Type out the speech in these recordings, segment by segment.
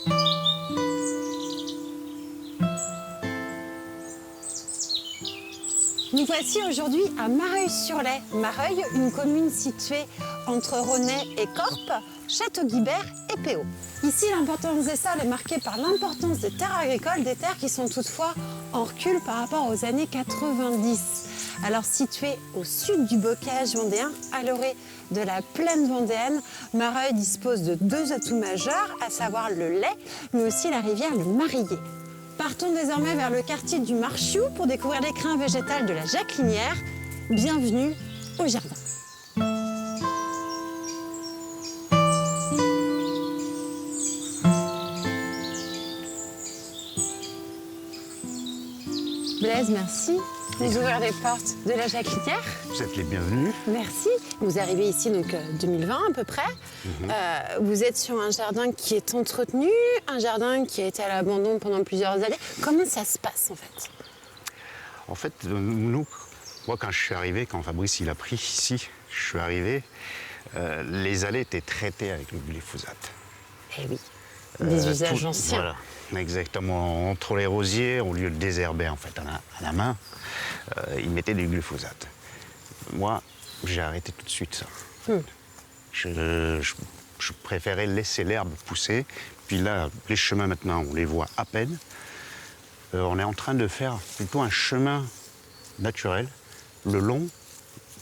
Nous voici aujourd'hui à Mareuil-sur-Lay. Mareuil, une commune située entre Ronay et Corps, Château-Guibert et Péau. Ici, l'importance des sols est marquée par l'importance des terres agricoles, des terres qui sont toutefois en recul par rapport aux années 90. Alors situé au sud du bocage vendéen, à l'orée de la plaine vendéenne, Mareuil dispose de deux atouts majeurs, à savoir le lait, mais aussi la rivière le Marillé. Partons désormais vers le quartier du Marchiou pour découvrir l'écrin végétal de la Jacquelinière. Bienvenue au jardin. Blaise, merci de nous ouvrir les portes de la Jacquelinière. Vous êtes les bienvenus. Merci. Vous arrivez ici donc 2020 à peu près. Vous êtes sur un jardin qui est entretenu, un jardin qui a été à l'abandon pendant plusieurs années. Comment ça se passe en fait? En fait, nous, moi quand je suis arrivé, quand Fabrice il a pris ici, je suis arrivé, les allées étaient traitées avec le glyphosate. Eh oui, des usages anciens. Voilà, exactement. Entre les rosiers, au lieu de désherber en fait à la main, ils mettaient du glyphosate. Moi, j'ai arrêté tout de suite ça. Je préférais laisser l'herbe pousser. Puis là, les chemins maintenant, on les voit à peine. On est en train de faire plutôt un chemin naturel, le long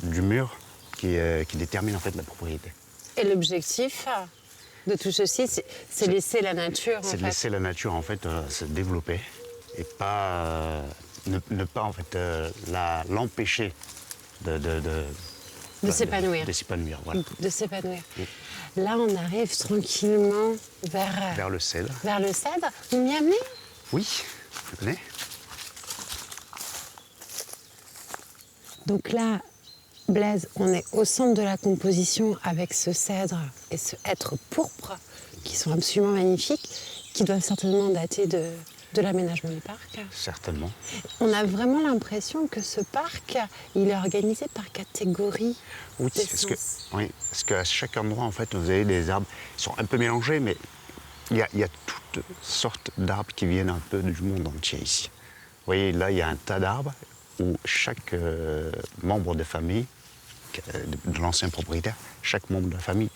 du mur qui détermine en fait la propriété. Et l'objectif de tout ceci, c'est laisser la nature C'est de laisser la nature en fait se développer et pas ne pas en fait l'empêcher de s'épanouir. De s'épanouir, voilà. De s'épanouir. Là, on arrive tranquillement Vers le cèdre. Vers le cèdre. Vous m'y amenez? Oui, je connais. Donc là, Blaise, on est au centre de la composition avec ce cèdre et ce hêtre pourpre qui sont absolument magnifiques, qui doivent certainement dater de l'aménagement du parc. Certainement. On a vraiment l'impression que ce parc, il est organisé par catégorie. Oui, parce qu'à chaque endroit, en fait, vous avez des arbres qui sont un peu mélangés, mais il y a toutes sortes d'arbres qui viennent un peu du monde entier ici. Vous voyez, là, il y a un tas d'arbres où chaque membre de famille, de l'ancien propriétaire, chaque membre de la famille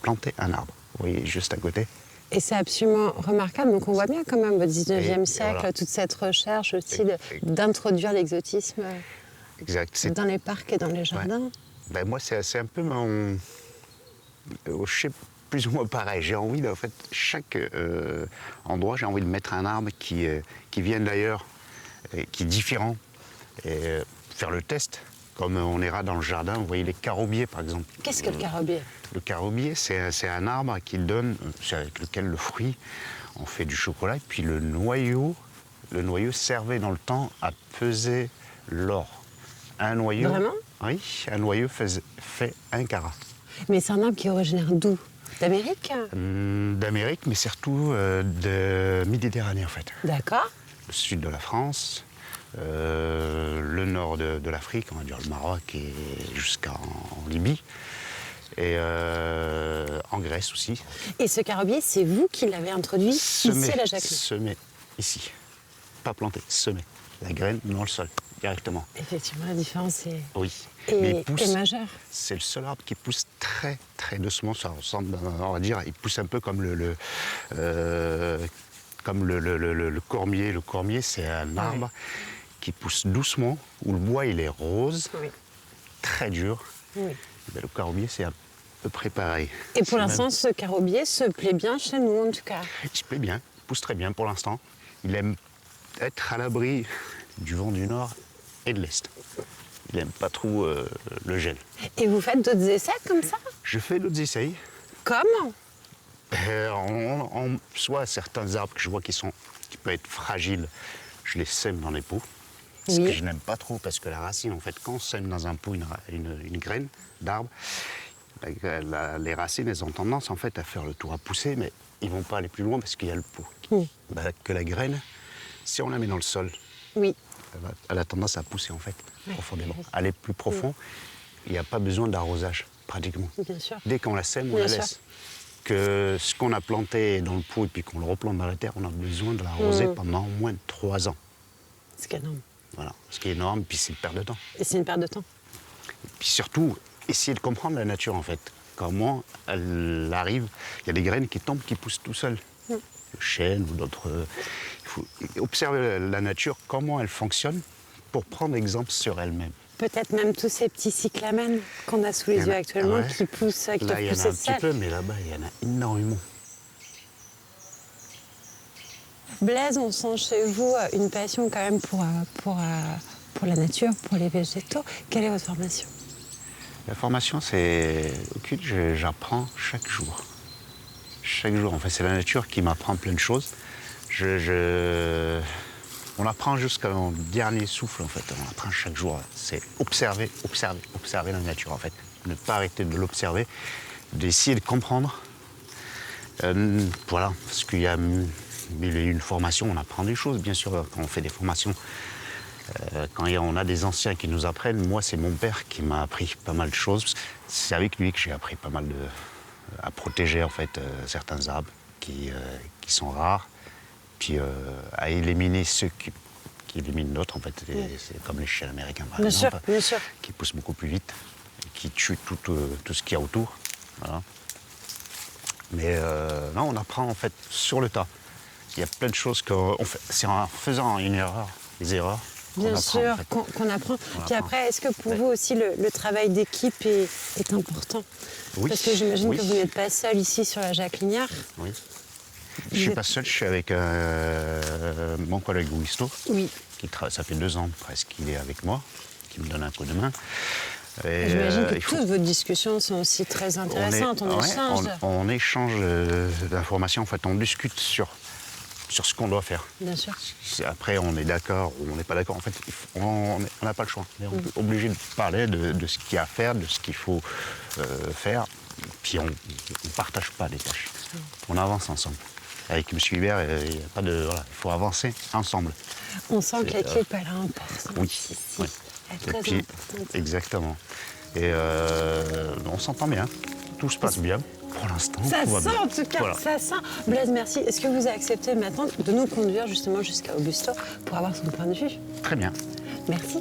plantait un arbre. Vous voyez, juste à côté. Et c'est absolument remarquable. Donc on voit bien quand même au 19e siècle, voilà. toute cette recherche aussi d'introduire l'exotisme dans les parcs et dans les jardins. Ouais. Ben moi, c'est un peu mon... Je sais plus ou moins pareil. J'ai envie, en fait, chaque endroit, j'ai envie de mettre un arbre qui vienne d'ailleurs, qui est différent, et faire le test. Comme on ira dans le jardin, vous voyez les carobiers, par exemple. Qu'est-ce que le carobier? Le carobier, c'est un arbre qui donne, c'est avec lequel le fruit, on fait du chocolat. Et puis le noyau servait dans le temps à peser l'or. Un noyau. Vraiment? Oui, un noyau fait 1 carat. Mais c'est un arbre qui est originaire d'où? D'Amérique? D'Amérique, mais surtout de Méditerranée, en fait. D'accord. Le sud de la France, le nord de l'Afrique, on va dire le Maroc et jusqu'en Libye. Et en Grèce aussi. Et ce carobier, c'est vous qui l'avez introduit ici à la Jacquelinière? Semé ici. Pas planté, semé. La graine dans le sol, directement. Effectivement, la différence est, Oui. est majeure. C'est le seul arbre qui pousse très, très doucement. Ça ressemble, on va dire, il pousse un peu comme le cormier. Le cormier, c'est un arbre qui pousse doucement, où le bois, il est rose, très dur. Oui. Mais le carobier, c'est à peu près pareil. Et pour l'instant, ce carobier se plaît bien chez nous, en tout cas. Il se plaît bien, il pousse très bien pour l'instant. Il aime être à l'abri du vent du nord et de l'est. Il n'aime pas trop le gel. Et vous faites d'autres essais comme ça? Je fais d'autres essais. Comme? Soit certains arbres que je vois qui peuvent être fragiles, je les sème dans les pots. Ce Oui. que je n'aime pas trop, parce que la racine, en fait, quand on sème dans un pot une graine d'arbre, les racines, elles ont tendance, en fait, à faire le tour, à pousser, mais ils ne vont pas aller plus loin parce qu'il y a le pot. Que la graine, si on la met dans le sol, Oui. elle a tendance à pousser, en fait, profondément. Aller plus profond, il n'y a pas besoin d'arrosage, pratiquement. Bien sûr. Dès qu'on la sème, on Bien la sûr. laisse. que ce qu'on a planté dans le pot et puis qu'on le replante dans la terre, on a besoin de l'arroser pendant au moins 3 ans. C'est énorme. Voilà, ce qui est énorme, puis c'est une perte de temps. Et c'est une perte de temps. Et puis surtout, essayer de comprendre la nature en fait. Comment elle arrive. Il y a des graines qui tombent, qui poussent tout seules. Le chêne ou d'autres. Il faut observer la nature, comment elle fonctionne, pour prendre exemple sur elle-même. Peut-être même tous ces petits cyclamènes qu'on a sous les yeux actuellement qui poussent, qui là, doivent il y en a pousser un petit seuls. peu, mais là-bas, il y en a énormément. Blaise, on sent chez vous une passion quand même pour la nature, pour les végétaux. Quelle est votre formation? La formation, c'est aucune, j'apprends chaque jour. Chaque jour, en fait, c'est la nature qui m'apprend plein de choses. On apprend jusqu'au dernier souffle, en fait. On apprend chaque jour. C'est observer, observer, observer la nature, en fait. Ne pas arrêter de l'observer, d'essayer de comprendre. Voilà, parce qu'il y a une formation, on apprend des choses, bien sûr, quand on fait des formations. Quand on a des anciens qui nous apprennent, moi, c'est mon père qui m'a appris pas mal de choses. C'est avec lui que j'ai appris pas mal à protéger, en fait, certains arbres qui sont rares, puis à éliminer ceux qui éliminent d'autres, en fait. C'est comme les chênes américains, par exemple, bien sûr. qui poussent beaucoup plus vite, et qui tuent tout ce qu'il y a autour. Voilà. Mais non, on apprend, en fait, sur le tas. Il y a plein de choses qu'on fait. C'est en faisant des erreurs, Bien sûr, qu'on apprend. Puis après, est-ce que pour vous aussi, le travail d'équipe est important? Oui. Parce que j'imagine que vous n'êtes pas seul ici sur la Jacquelinière. Oui. Je ne suis pas seul, je suis avec mon collègue Wisto. Oui. Ça fait 2 ans presque qu'il est avec moi, qui me donne un coup de main. J'imagine que toutes vos discussions sont aussi très intéressantes. On échange d'informations, en fait, on discute sur ce qu'on doit faire. Bien sûr. Après, on est d'accord ou on n'est pas d'accord. En fait, on n'a pas le choix. On est obligé de parler de ce qu'il y a à faire, de ce qu'il faut faire. Puis on ne partage pas les tâches. On avance ensemble. Avec M. Hubert, il il faut avancer ensemble. On sent que l'équipe est importante ici. Oui. Elle est très importante. Exactement. Et on s'entend bien. Tout se passe bien. Pour l'instant, ça tout va sent bien. en tout cas, Voilà. ça sent. Blaise, merci. Est-ce que vous acceptez maintenant de nous conduire justement jusqu'à Augusto pour avoir son point de vue? Très bien. Merci.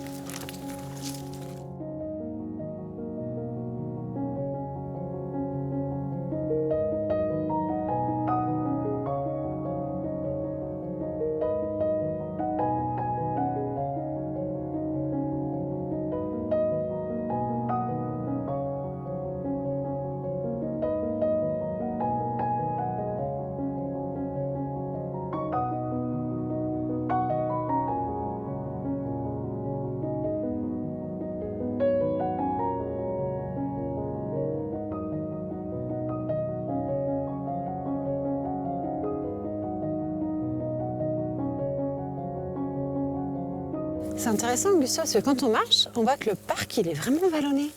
C'est intéressant, Augusto, parce que quand on marche, on voit que le parc, il est vraiment vallonné.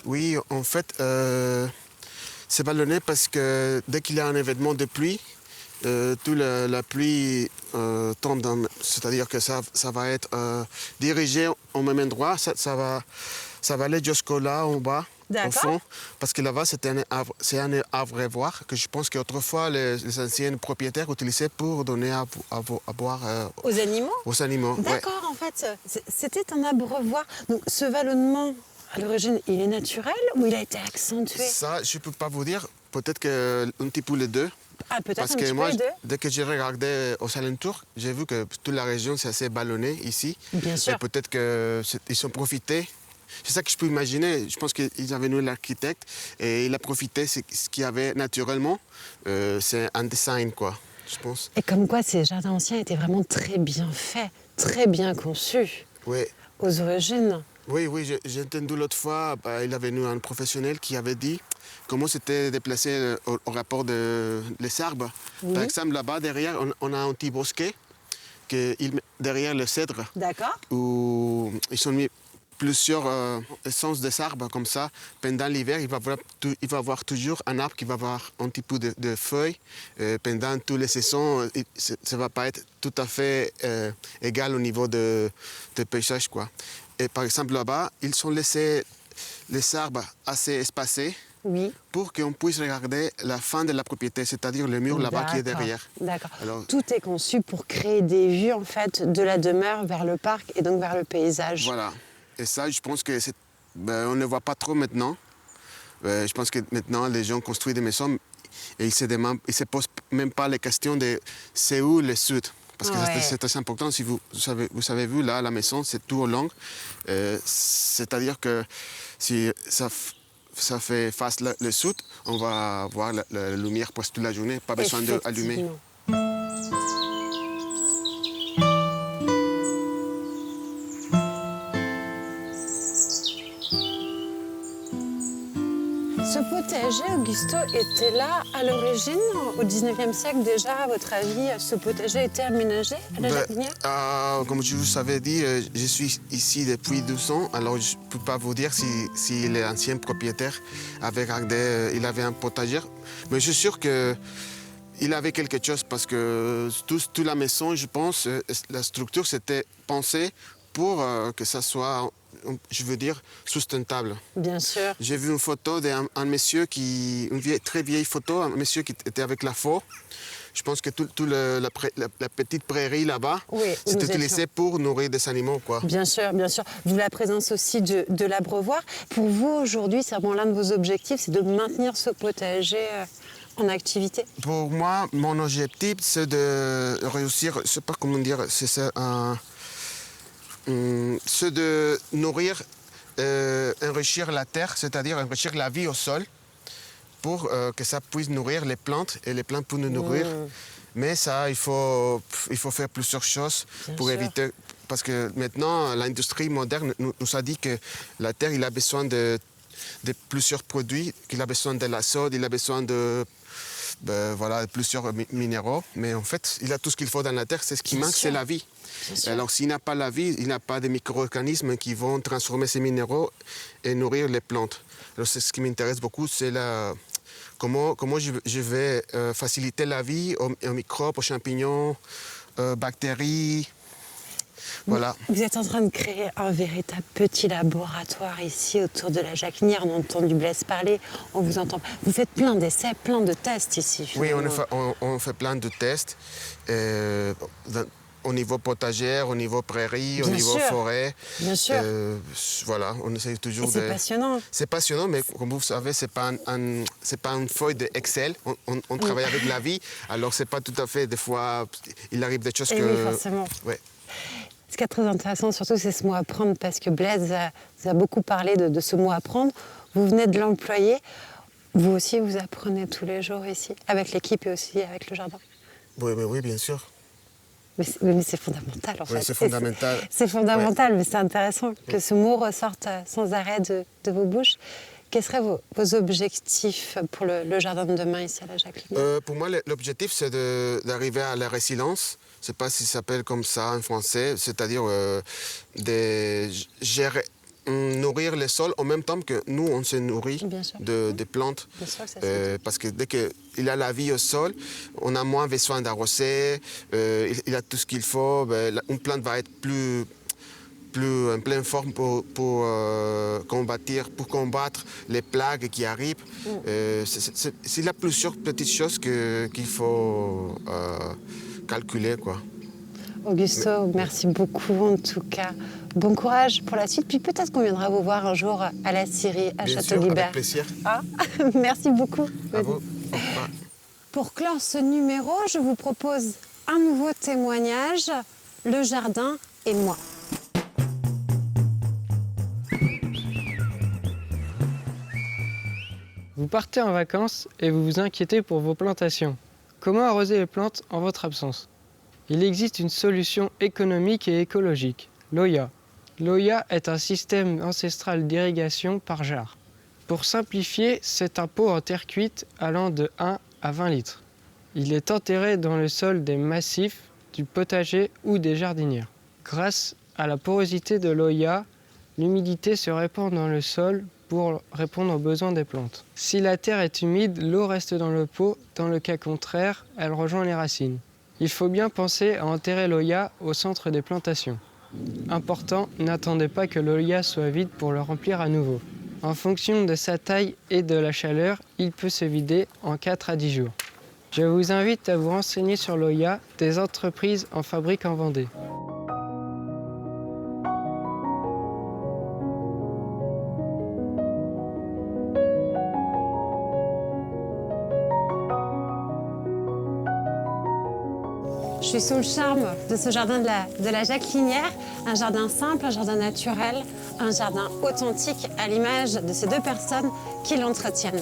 Oui, en fait, c'est vallonné parce que dès qu'il y a un événement de pluie, toute la pluie tombe dans... C'est-à-dire que ça va être dirigé au même endroit, ça va aller jusqu'au là, en bas, au fond. Parce que là-bas, c'est un abreuvoir que je pense qu'autrefois, les anciens propriétaires utilisaient pour donner à boire aux animaux. Aux animaux, d'accord, en fait, c'était un abreuvoir. Donc ce vallonnement, à l'origine, il est naturel ou il a été accentué? Ça, je ne peux pas vous dire. Peut-être qu'un petit peu les deux. Ah, peut-être Parce un que petit moi, peu les deux. dès que j'ai regardé aux alentours, j'ai vu que toute la région, c'est assez ballonné ici. Bien sûr. Et peut-être qu'ils ont profité. C'est ça que je peux imaginer. Je pense qu'ils avaient nous l'architecte et il a profité de ce qu'il y avait naturellement. C'est un design, quoi, je pense. Et comme quoi, ces jardins anciens étaient vraiment très bien faits, très bien conçus. Oui. Aux origines. Oui, j'ai entendu l'autre fois, il avait venu un professionnel qui avait dit comment c'était déplacé au rapport des arbres. Oui. Par exemple, là-bas, derrière, on a un petit bosquet derrière le cèdre. D'accord. Où ils ont mis plusieurs essences des arbres comme ça. Pendant l'hiver, il va y avoir toujours un arbre qui va avoir un petit peu de feuilles. Pendant toutes les saisons, ça ne va pas être tout à fait égal au niveau de paysage, quoi. Et par exemple, là-bas, ils ont laissé les arbres assez espacés Oui. pour qu'on puisse regarder la fin de la propriété, c'est-à-dire le mur là-bas qui est D'accord. derrière. D'accord. Alors- Tout est conçu pour créer des vues en fait de la demeure vers le parc et donc vers le paysage. Voilà. Et ça, je pense que on ne voit pas trop maintenant. Je pense que maintenant, les gens construisent des maisons et ils se posent même pas les questions de c'est où le sud. Parce que Ouais. c'est très important. Si vous avez vu, là, la maison, c'est tout au long. C'est-à-dire que si ça fait face le sud, on va voir la lumière presque toute la journée. Pas besoin d'allumer. Effectivement. Ce potager, Augusto, était là à l'origine, au 19e siècle déjà, à votre avis, ce potager était aménagé à la Jacquinière? Comme je vous avais dit, je suis ici depuis 12 ans, alors je ne peux pas vous dire si l'ancien propriétaire avait gardé, il avait un potager, mais je suis sûr qu'il avait quelque chose parce que toute la maison, je pense, la structure s'était pensée pour que ça soit, je veux dire, sustentable. Bien sûr. J'ai vu une photo d'un monsieur très vieille photo, un monsieur qui était avec la faux. Je pense que la petite prairie là-bas, Oui, où c'est nous utilisé étions. pour nourrir des animaux, quoi. Bien sûr, bien sûr. D'où la présence aussi de l'abreuvoir. Pour vous, aujourd'hui, c'est vraiment l'un de vos objectifs, c'est de maintenir ce potager en activité? Pour moi, mon objectif, c'est de réussir, je ne sais pas comment dire, c'est de nourrir, enrichir la terre, c'est-à-dire enrichir la vie au sol, pour que ça puisse nourrir les plantes et les plantes pour nous nourrir. Mais ça, il faut faire plusieurs choses Bien pour sûr. éviter. Parce que maintenant, l'industrie moderne nous a dit que la terre, il a besoin de plusieurs produits, qu'il a besoin de l'azote, il a besoin de plusieurs minéraux. Mais en fait, il a tout ce qu'il faut dans la terre. C'est ce qui Bien manque, sûr. c'est la vie. Bien sûr. Alors, s'il n'a pas la vie, il n'a pas de micro-organismes qui vont transformer ces minéraux et nourrir les plantes. Alors, c'est ce qui m'intéresse beaucoup, c'est comment je vais faciliter la vie aux microbes, aux champignons, bactéries. Voilà. Vous êtes en train de créer un véritable petit laboratoire ici autour de la Jacquinière. On a entendu Blaise parler, on vous entend. Vous faites plein d'essais, plein de tests ici. Oui, finalement. on fait plein de tests au niveau potager, au niveau prairie, au Bien niveau sûr. forêt. Bien sûr. Voilà, on essaie Et toujours c'est passionnant. C'est passionnant, mais comme vous savez, c'est pas une feuille de Excel. On travaille avec la vie, alors c'est pas tout à fait. Des fois, il arrive des choses Et que. oui, forcément. Ouais. Ce qui est très intéressant, surtout, c'est ce mot apprendre, parce que Blaise vous a beaucoup parlé de ce mot apprendre. Vous venez de l'employer. Vous aussi, vous apprenez tous les jours ici, avec l'équipe et aussi avec le jardin. Oui, bien sûr. Mais c'est fondamental, en fait. c'est fondamental. C'est fondamental, mais c'est intéressant que ce mot ressorte sans arrêt de vos bouches. Quels seraient vos objectifs pour le jardin de demain ici à la Jacquinière? Pour moi, l'objectif, c'est d'arriver à la résilience. Je ne sais pas si ça s'appelle comme ça en français, c'est-à-dire de nourrir le sol en même temps que nous, on se nourrit Bien sûr. des plantes. Bien sûr que ça se Parce que dès qu'il y a la vie au sol, on a moins besoin d'arroser, il a tout ce qu'il faut. Une plante va être plus en pleine forme pour combattre les plagues qui arrivent. Il y a plusieurs petites choses qu'il faut calculer, quoi. Augusto, merci beaucoup en tout cas. Bon courage pour la suite. Puis peut-être qu'on viendra vous voir un jour à la Syrie, à Bien sûr, Château-Guibert. avec plaisir. Ah, merci beaucoup. À vous. Au revoir. Pour clore ce numéro, je vous propose un nouveau témoignage, le jardin et moi. Vous partez en vacances et vous vous inquiétez pour vos plantations. Comment arroser les plantes en votre absence? Il existe une solution économique et écologique, l'Oya. L'Oya est un système ancestral d'irrigation par jarre. Pour simplifier, c'est un pot en terre cuite allant de 1 à 20 litres. Il est enterré dans le sol des massifs, du potager ou des jardinières. Grâce à la porosité de l'Oya, l'humidité se répand dans le sol pour répondre aux besoins des plantes. Si la terre est humide, l'eau reste dans le pot. Dans le cas contraire, elle rejoint les racines. Il faut bien penser à enterrer l'Oya au centre des plantations. Important, n'attendez pas que l'Oya soit vide pour le remplir à nouveau. En fonction de sa taille et de la chaleur, il peut se vider en 4 à 10 jours. Je vous invite à vous renseigner sur l'Oya, des entreprises en fabriquent en Vendée. Je suis sous le charme de ce jardin de la Jacquelinière, un jardin simple, un jardin naturel, un jardin authentique à l'image de ces 2 personnes qui l'entretiennent.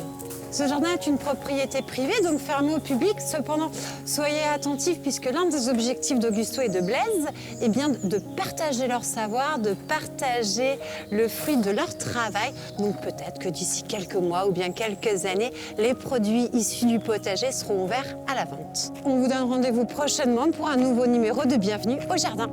Ce jardin est une propriété privée, donc fermée au public. Cependant, soyez attentifs puisque l'un des objectifs d'Augusto et de Blaise est bien de partager leur savoir, de partager le fruit de leur travail. Donc peut-être que d'ici quelques mois ou bien quelques années, les produits issus du potager seront ouverts à la vente. On vous donne rendez-vous prochainement pour un nouveau numéro de Bienvenue au Jardin.